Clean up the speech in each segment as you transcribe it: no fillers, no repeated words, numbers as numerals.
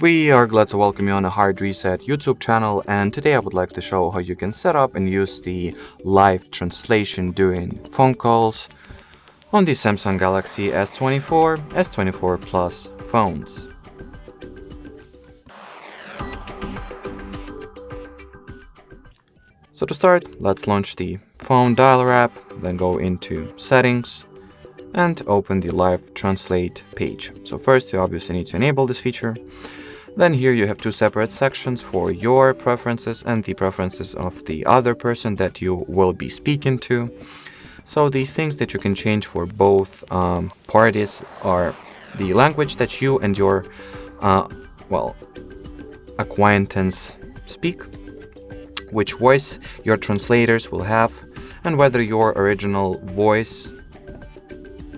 We are glad to welcome you on the Hard Reset YouTube channel, and today I would like to show how you can set up and use the live translation during phone calls on the Samsung Galaxy S24, S24 Plus phones. So to start, let's launch the phone dialer app, then go into settings and open the live translate page. So first you obviously need to enable this feature. Then here you have two separate sections for your preferences and the preferences of the other person that you will be speaking to. So these things that you can change for both parties are the language that you and your acquaintance speak, which voice your translators will have, and whether your original voice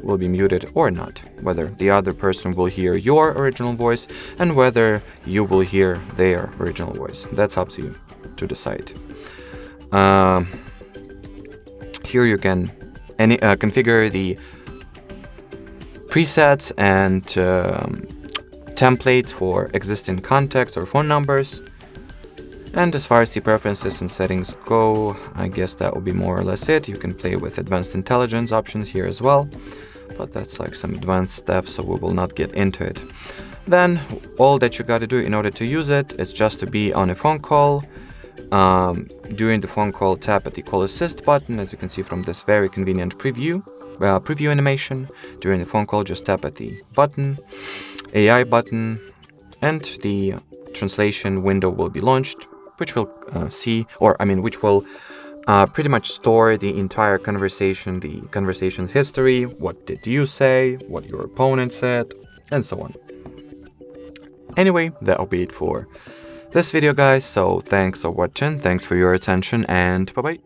will be muted or not, whether the other person will hear your original voice and whether you will hear their original voice. That's up to you to decide. Here you can configure the presets and templates for existing contacts or phone numbers. And as far as the preferences and settings go, I guess that will be more or less it. You can play with advanced intelligence options here as well, but that's like some advanced stuff, so we will not get into it. Then all that you got to do in order to use it is just to be on a phone call. During the phone call, tap at the call assist button, as you can see from this very convenient preview animation. During the phone call, just tap at the button, AI button, and the translation window will be launched, which will pretty much store the entire conversation, the conversation's history, what did you say, what your opponent said, and so on. Anyway, that'll be it for this video, guys, so thanks for watching, thanks for your attention, and bye-bye.